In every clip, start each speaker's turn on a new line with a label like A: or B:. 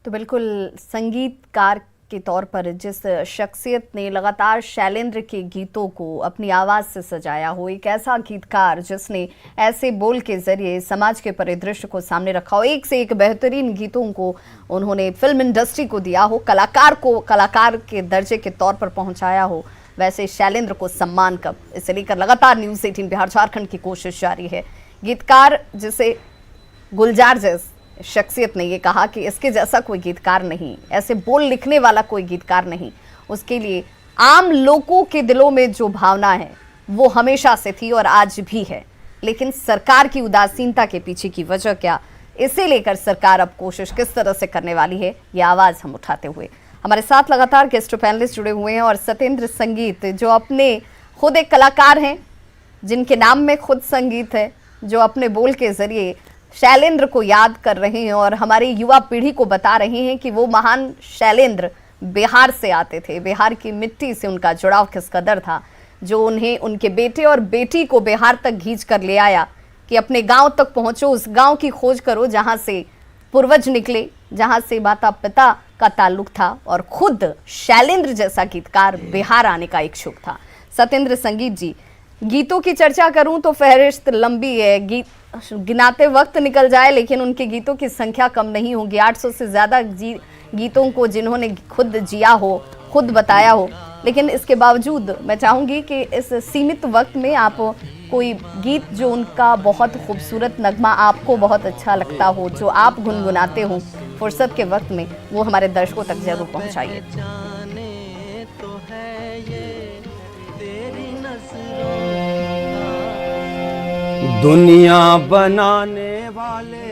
A: तो बिल्कुल संगीतकार के तौर पर जिस शख्सियत ने लगातार शैलेंद्र के गीतों को अपनी आवाज़ से सजाया हो, एक ऐसा गीतकार जिसने ऐसे बोल के जरिए समाज के परिदृश्य को सामने रखा हो, एक से एक बेहतरीन गीतों को उन्होंने फिल्म इंडस्ट्री को दिया हो, कलाकार को कलाकार के दर्जे के तौर पर पहुंचाया हो, वैसे शैलेंद्र को सम्मान कब, इसे लेकर लगातार न्यूज़ 18 बिहार झारखंड की कोशिश जारी है। गीतकार जिसे गुलजार जैस शख्सियत ने ये कहा कि इसके जैसा कोई गीतकार नहीं, ऐसे बोल लिखने वाला कोई गीतकार नहीं। उसके लिए आम लोगों के दिलों में जो भावना है वो हमेशा से थी और आज भी है, लेकिन सरकार की उदासीनता के पीछे की वजह क्या, इसे लेकर सरकार अब कोशिश किस तरह से करने वाली है, ये आवाज़ हम उठाते हुए हमारे साथ लगातार गेस्ट पैनलिस्ट जुड़े हुए हैं। और सत्येंद्र संगीत जो अपने खुद एक कलाकार हैं, जिनके नाम में खुद संगीत है, जो अपने बोल के जरिए शैलेंद्र को याद कर रहे हैं और हमारी युवा पीढ़ी को बता रहे हैं कि वो महान शैलेंद्र बिहार से आते थे, बिहार की मिट्टी से उनका जुड़ाव किस कदर था, जो उन्हें उनके बेटे और बेटी को बिहार तक खींच कर ले आया कि अपने गांव तक पहुंचो, उस गांव की खोज करो जहां से पूर्वज निकले, जहां से माता पिता का ताल्लुक था, और खुद शैलेंद्र जैसा गीतकार बिहार आने का इच्छुक था। सत्येंद्र संगीत जी, गीतों की चर्चा करूं तो फहरिस्त लंबी है, गीत गिनाते वक्त निकल जाए, लेकिन उनके गीतों की संख्या कम नहीं होगी। 800 से ज़्यादा गीतों को जिन्होंने खुद जिया हो, खुद बताया हो, लेकिन इसके बावजूद मैं चाहूँगी कि इस सीमित वक्त में आप कोई गीत जो उनका बहुत खूबसूरत नगमा आपको बहुत अच्छा लगता हो, जो आप गुनगुनाते हो फुर्सत के वक्त में, वो हमारे दर्शकों तक जरूर पहुँचाइए।
B: दुनिया बनाने वाले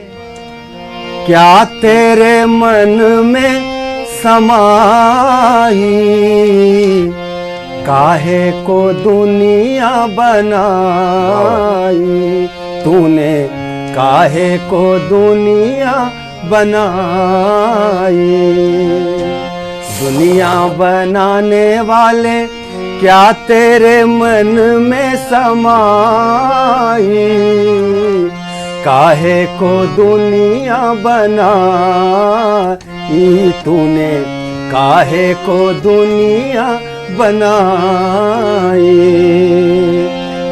B: क्या तेरे मन में समाई, काहे को दुनिया बनाई तूने, काहे को दुनिया बनाई। दुनिया बनाने वाले क्या तेरे मन में समाई, काहे को दुनिया बनाई तूने, काहे को दुनिया बनाई।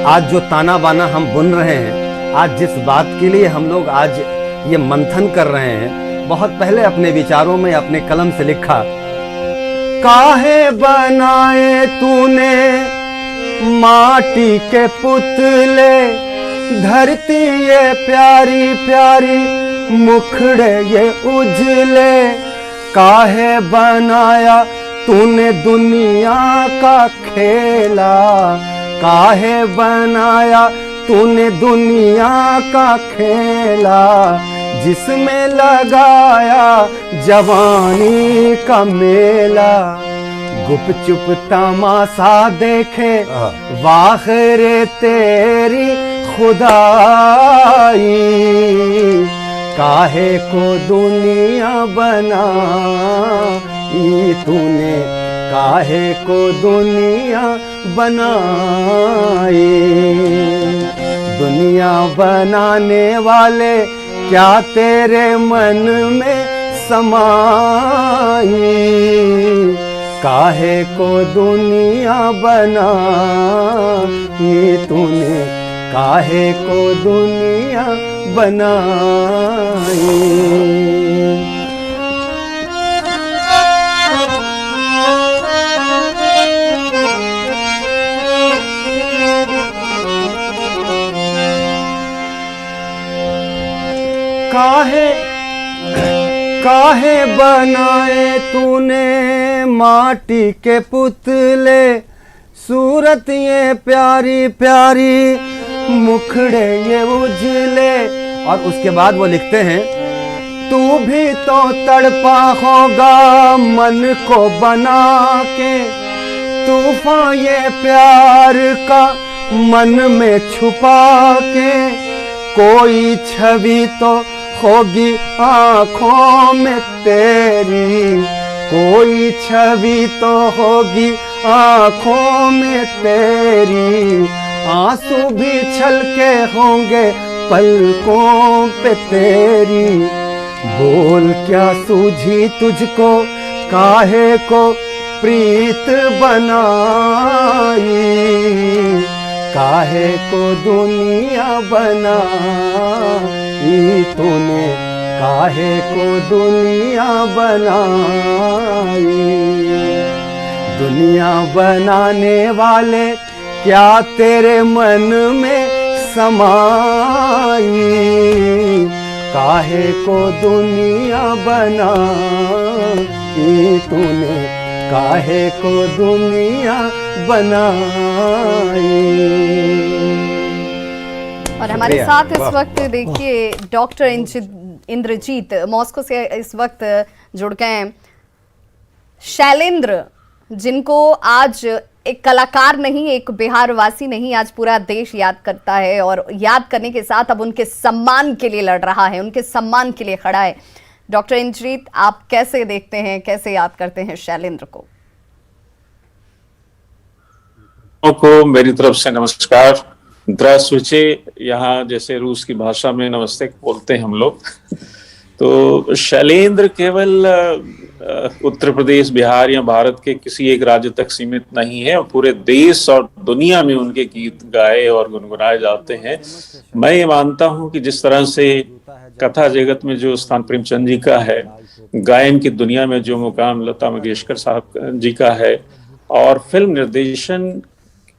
B: आज जो ताना बाना हम बुन रहे हैं, आज जिस बात के लिए हम लोग आज ये मंथन कर रहे हैं, बहुत पहले अपने विचारों में अपने कलम से लिखा, काहे बनाए तूने माटी के पुतले, धरती ये प्यारी प्यारी मुखड़े ये उजले, काहे बनाया तूने दुनिया का खेला, काहे बनाया तूने दुनिया का खेला, जिसमें लगाया जवानी का मेला, गुपचुप तमाशा देखे वाखरे तेरी खुदाई, काहे को दुनिया बनाई तूने, काहे को दुनिया बनाई। दुनिया बनाने वाले क्या तेरे मन में समाई, काहे को दुनिया बनाई तूने, काहे को दुनिया बनाई। काहे काहे बनाए तूने माटी के पुतले, सूरत ये प्यारी प्यारी मुखड़े ये उजले। और उसके बाद वो लिखते हैं, तू भी तो तड़पा होगा मन को बना के, तूफान ये प्यार का मन में छुपा के, कोई छवि तो होगी आँखों में तेरी, कोई छवि तो होगी आँखों में तेरी, आंसू भी छलके होंगे पलकों पे तेरी, बोल क्या सूझी तुझको, काहे को प्रीत बनाई, काहे को दुनिया बनाई तूने, काहे को दुनिया बनाई। दुनिया बनाने वाले क्या तेरे मन में समाई, काहे को दुनिया बनाई तूने, काहे को दुनिया बनाई।
A: और हमारे साथ इस वक्त देखिए डॉक्टर इंद्रजीत मॉस्को से इस वक्त जुड़ गए हैं। शैलेंद्र, जिनको आज एक कलाकार नहीं, एक बिहार वासी नहीं, आज पूरा देश याद करता है और याद करने के साथ अब उनके सम्मान के लिए लड़ रहा है, उनके सम्मान के लिए खड़ा है। डॉक्टर इंद्रजीत, आप कैसे देखते हैं, कैसे याद करते हैं शैलेंद्र को?
C: मेरी तरफ से नमस्कार। द्रासुचे, यहाँ जैसे रूस की भाषा में नमस्ते बोलते हैं हम लोग। तो शैलेंद्र केवल उत्तर प्रदेश, बिहार या भारत के किसी एक राज्य तक सीमित नहीं है, पूरे देश और दुनिया में उनके गीत गाए और गुनगुनाए जाते हैं। मैं ये मानता हूँ कि जिस तरह से कथा जगत में जो स्थान प्रेमचंद जी का है, गायन की दुनिया में जो मुकाम लता मंगेशकर साहब जी का है, और फिल्म निर्देशन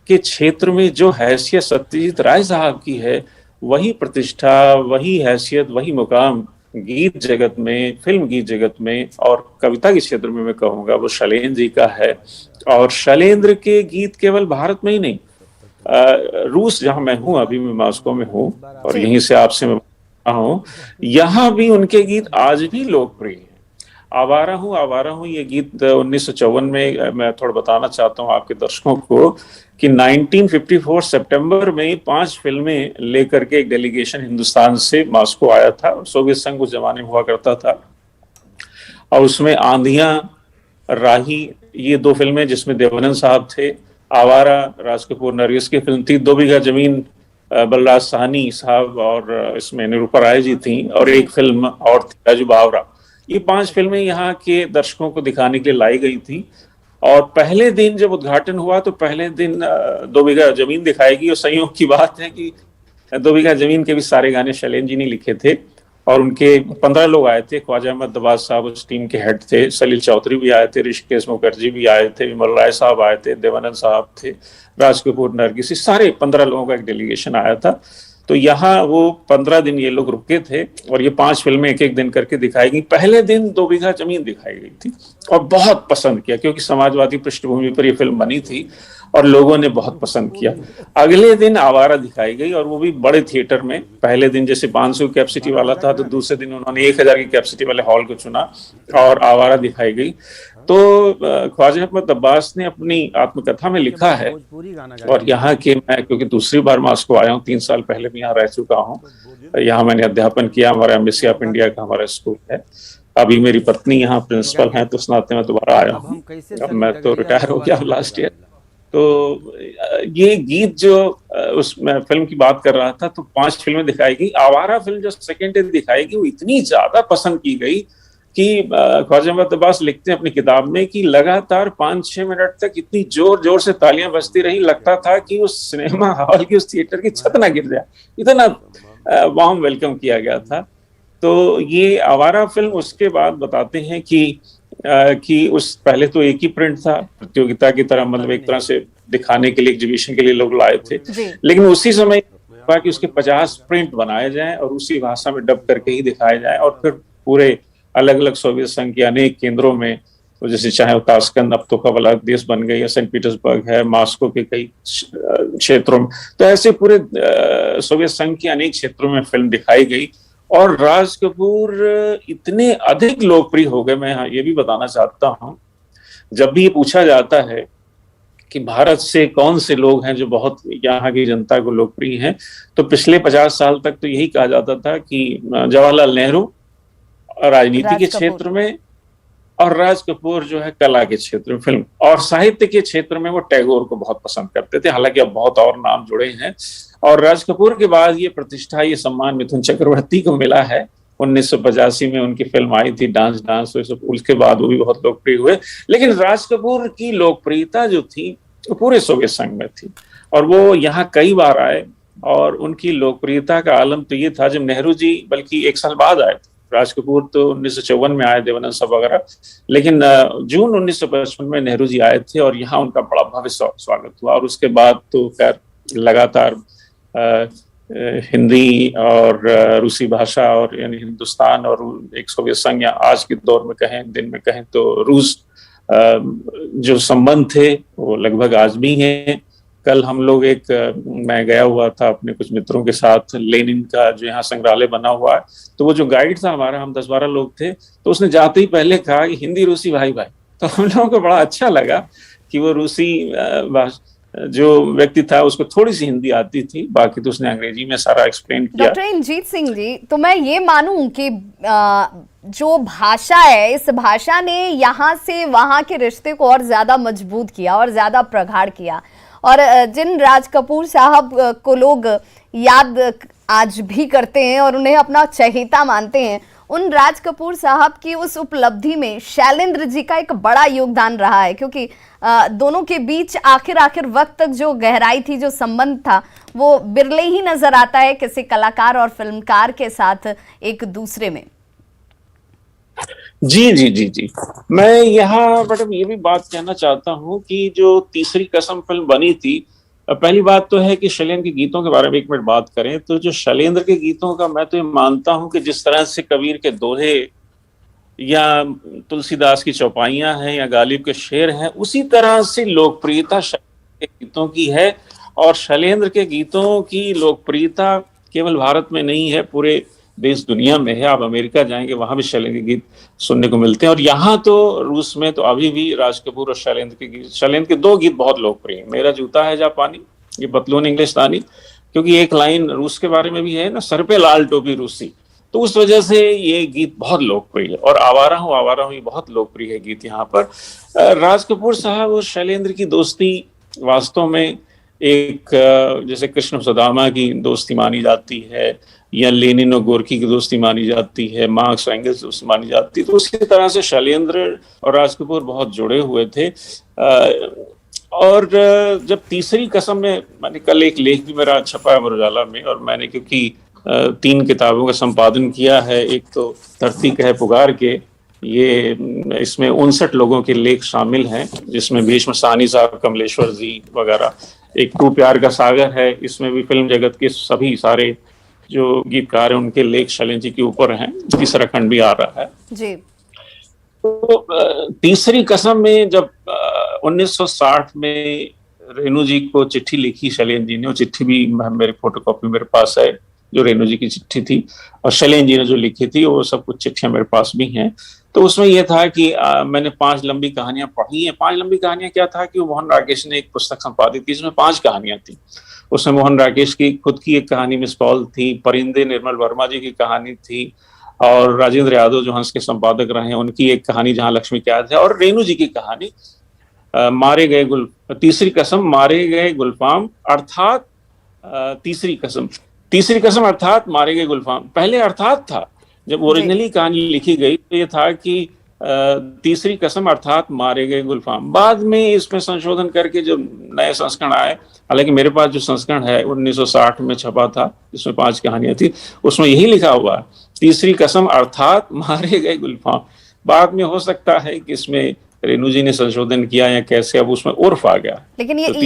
C: के क्षेत्र में जो हैसियत सत्यजीत राय साहब की है, वही प्रतिष्ठा, वही हैसियत, वही मुकाम गीत जगत में, फिल्म गीत जगत में और कविता के क्षेत्र में मैं कहूँगा वो शैलेंद्र जी का है। और शैलेंद्र के गीत केवल भारत में ही नहीं, रूस जहाँ मैं हूँ, अभी मैं मॉस्को में हूँ और यहीं से आपसे मैं हूँ, यहाँ भी उनके गीत आज भी लोकप्रिय हैं। आवारा हूँ ये गीत 1954 में, मैं थोड़ा बताना चाहता हूँ आपके दर्शकों को कि 1954 सितंबर में 5 फिल्में लेकर के एक डेलीगेशन हिंदुस्तान से मॉस्को आया था। सोवियत संघ उस जमाने में हुआ करता था और उसमें आंधियां, राही, ये 2 फिल्में जिसमें देवानंद साहब थे। आवारा राज कपूर नरगिस की फिल्म थी। 2 बीघा जमीन बलराज साहनी साहब और इसमें निरूपा राय जी थी, और एक फिल्म और थी राजू बावरा। ये 5 फिल्में यहाँ के दर्शकों को दिखाने के लिए लाई गई थी। और पहले दिन जब उद्घाटन हुआ तो पहले दिन 2 बीघा जमीन दिखाएगी, और संयोग की बात है कि 2 बीघा जमीन के भी सारे गाने शैलेंद्र जी ने लिखे थे और उनके 15 लोग आए थे। ख्वाजा अहमद दबाज साहब उस टीम के हेड थे, सलील चौधरी भी आए थे, ऋषिकेश मुखर्जी भी आए थे, विमल राय साहब आए थे, देवानंद साहब थे, राज कपूर, नरगिस, सारे 15 लोगों का एक डेलीगेशन आया था। तो यहाँ वो 15 दिन ये लोग रुके थे और ये 5 फिल्में एक एक दिन करके दिखाई गई। पहले दिन 2 बीघा जमीन दिखाई गई थी और बहुत पसंद किया, क्योंकि समाजवादी पृष्ठभूमि पर ये फिल्म बनी थी और लोगों ने बहुत पसंद किया। अगले दिन आवारा दिखाई गई और वो भी बड़े थिएटर में। पहले दिन जैसे 500 कैपेसिटी वाला था, तो दूसरे दिन उन्होंने 1000 की कैपेसिटी वाले हॉल को चुना और आवारा दिखाई गई। तो ख्वाजा अहमद अब्बास ने अपनी आत्मकथा में लिखा है, और यहाँ के, मैं क्योंकि दूसरी बार मॉस्को आया हूँ, 3 साल पहले भी यहाँ रह चुका हूँ, यहाँ मैंने अध्यापन किया, हमारा एम्बेसी ऑफ इंडिया का हमारा स्कूल है। अभी मेरी पत्नी यहाँ प्रिंसिपल हैं, तो उस नाते मैं दोबारा आया हूँ। अब मैं तो रिटायर हो गया लास्ट ईयर। तो ये गीत जो उस फिल्म की बात कर रहा था, तो 5 फिल्में दिखाई गई। आवारा फिल्म जो सेकेंड डे दिखाई गई, वो इतनी ज्यादा पसंद की गई कि ख्वाजा अहमद अब्बास लिखते हैं अपनी किताब में कि लगातार 5-6 मिनट तक इतनी जोर जोर से तालियां बजती रही, लगता था कि उस सिनेमा हॉल की, उस थिएटर की छत ना गिर जाए, इतना वार्म वेलकम किया गया था। तो ये आवारा फिल्म, उसके बाद बताते हैं कि उस पहले तो एक ही प्रिंट था, प्रतियोगिता की तरह, मतलब एक तरह से दिखाने के लिए, एग्जीबिशन के लिए लोग लाए थे, लेकिन उसी समय कि उसके 50 प्रिंट बनाए जाएं और उसी भाषा में डब करके ही दिखाए जाएं, और फिर पूरे अलग अलग सोवियत संघ के अनेक केंद्रों में, तो जैसे चाहे ताशकंद, अब तो कब अलग देश बन गई है, सेंट पीटर्सबर्ग है, मॉस्को के कई क्षेत्रों में, तो ऐसे पूरे सोवियत संघ के अनेक क्षेत्रों में फिल्म दिखाई गई। और राज कपूर इतने अधिक लोकप्रिय हो गए, मैं ये भी बताना चाहता हूँ, जब भी ये पूछा जाता है कि भारत से कौन से लोग हैं जो बहुत यहाँ की जनता को लोकप्रिय हैं, तो पिछले 50 साल तक तो यही कहा जाता था कि जवाहरलाल नेहरू राजनीति के क्षेत्र में, और राज कपूर जो है कला के क्षेत्र में, फिल्म और साहित्य के क्षेत्र में वो टैगोर को बहुत पसंद करते थे। हालांकि अब बहुत और नाम जुड़े हैं, और राज कपूर के बाद ये प्रतिष्ठा, ये सम्मान मिथुन चक्रवर्ती को मिला है। 1985 में उनकी फिल्म आई थी डांस डांस, उसके बाद वो भी बहुत लोकप्रिय हुए। लेकिन राज कपूर की लोकप्रियता जो थी वो पूरे सोवियत संघ में थी, और वो यहाँ कई बार आए, और उनकी लोकप्रियता का आलम तो ये था जब नेहरू जी बल्कि 1 साल बाद आए थे। राज कपूर तो 1954 में आए, देवानंद साहब वगैरह, लेकिन जून 1955 में नेहरू जी आए थे और यहाँ उनका बड़ा भव्य स्वागत हुआ। और उसके बाद तो खैर लगातार हिंदी और रूसी भाषा, और यानी हिंदुस्तान और एक सोवियत संघ, या आज के दौर में कहें, दिन में कहें तो रूस, जो संबंध थे वो लगभग आज भी हैं। कल हम लोग मैं गया हुआ था अपने कुछ मित्रों के साथ, लेनिन का जो यहाँ संग्रहालय बना हुआ है, तो वो जो गाइड था हमारा, हम 10-12 लोग थे, तो उसने जाते ही पहले कहा कि हिंदी रूसी भाई भाई। तो हम लोगों को बड़ा अच्छा लगा कि वो रूसी जो व्यक्ति था उसको थोड़ी सी हिंदी आती थी, बाकी तो उसने अंग्रेजी में सारा एक्सप्लेन किया।
A: डॉक्टर इंजीत सिंह जी, तो मैं ये मानूं कि जो भाषा है, इस भाषा ने यहाँ से वहाँ के रिश्ते को और ज्यादा मजबूत किया और ज्यादा प्रगाढ़ किया, और जिन राज कपूर साहब को लोग याद आज भी करते हैं और उन्हें अपना चहेता मानते हैं, उन राज कपूर साहब की उस उपलब्धि में शैलेंद्र जी का एक बड़ा योगदान रहा है, क्योंकि दोनों के बीच आखिर वक्त तक जो गहराई थी, जो संबंध था, वो बिरले ही नजर आता है किसी कलाकार और फिल्मकार के साथ एक दूसरे में।
C: जी जी जी जी, मैं यहाँ मैडम ये भी बात कहना चाहता हूँ कि जो तीसरी कसम फिल्म बनी थी, पहली बात तो है कि शैलेंद्र के गीतों के बारे में 1 मिनट बात करें तो जो शैलेंद्र के गीतों का, मैं तो ये मानता हूं कि जिस तरह से कबीर के दोहे या तुलसीदास की चौपाइयां हैं या गालिब के शेर हैं, उसी तरह से लोकप्रियता शैलेंद्र के गीतों की है। और शैलेंद्र के गीतों की लोकप्रियता केवल भारत में नहीं है, पूरे देश दुनिया में है। आप अमेरिका जाएंगे, वहां भी शैलेंद्र के गीत सुनने को मिलते हैं, और यहाँ तो रूस में तो अभी भी राज कपूर और शैलेंद्र के गीत, शैलेंद्र के 2 गीत बहुत लोकप्रिय हैं, मेरा जूता है जापानी, ये पतलून इंग्लिस्तानी, क्योंकि एक लाइन रूस के बारे में भी है ना, सर पे लाल टोपी रूसी, तो उस वजह से ये गीत बहुत लोकप्रिय है। और आवारा हूँ ये बहुत लोकप्रिय है गीत यहाँ पर। राज कपूर साहब और शैलेंद्र की दोस्ती वास्तव में एक, जैसे कृष्ण सुदामा की दोस्ती मानी जाती है, या लेनिन और गोरकी की दोस्ती मानी जाती है, मार्क्स एंगल्स की दोस्ती मानी जाती है, तो उसी तरह से शैलेंद्र और राज कपूर बहुत जुड़े हुए थे। और जब तीसरी कसम में, मैंने कल एक लेख भी मेरा छपा है अमर उजाला में, और मैंने क्योंकि 3 किताबों का संपादन किया है, एक तो धरती कहे पुकार के, ये इसमें 59 लोगों के लेख शामिल हैं, जिसमें भीष्म साहनी साहब, कमलेश्वर जी वगैरह। एक तू प्यार का सागर है, इसमें भी फिल्म जगत के सभी सारे जो गीतकार हैं उनके लेख शैलेंद्र जी के ऊपर हैं। तीसरा खंड भी आ रहा है
A: जी।
C: तो तीसरी कसम में जब 1960 में रेणु जी को चिट्ठी लिखी शैलेंद्र जी ने, वो चिट्ठी भी मेरे फोटोकॉपी मेरे पास है, जो रेणु जी की चिट्ठी थी, और शैलेंद्र जी ने जो लिखी थी, वो सब कुछ चिट्ठियां मेरे पास भी हैं। तो उसमें यह था कि मैंने 5 लंबी कहानियां पढ़ी हैं। 5 लंबी कहानियां क्या था कि मोहन राकेश ने एक पुस्तक संपादित की, जिसमें 5 कहानियां थी। उसमें मोहन राकेश की खुद की एक कहानी मिस कॉल थी, परिंदे निर्मल वर्मा जी की कहानी थी, और राजेंद्र यादव जो हंस के संपादक रहे हैं उनकी एक कहानी जहां लक्ष्मी कैद है, और रेणु जी की कहानी मारे गए तीसरी कसम मारे गए गुलफाम, अर्थात तीसरी कसम अर्थात मारे गए गुलफाम। पहले अर्थात था, जब ओरिजिनली कहानी लिखी गई तो ये था कि तीसरी कसम अर्थात मारे गए गुलफाम। बाद में इसमें संशोधन करके जो नए संस्करण आए, हालांकि मेरे पास जो संस्करण है 1960 में छपा था, जिसमें 5 कहानियां थी, उसमें यही लिखा हुआ तीसरी कसम अर्थात मारे गए गुलफाम। बाद में हो सकता है कि इसमें रेणु जी ने संशोधन किया या कैसे, अब उसमें उर्फ आ गया।
A: लेकिन ये
C: तो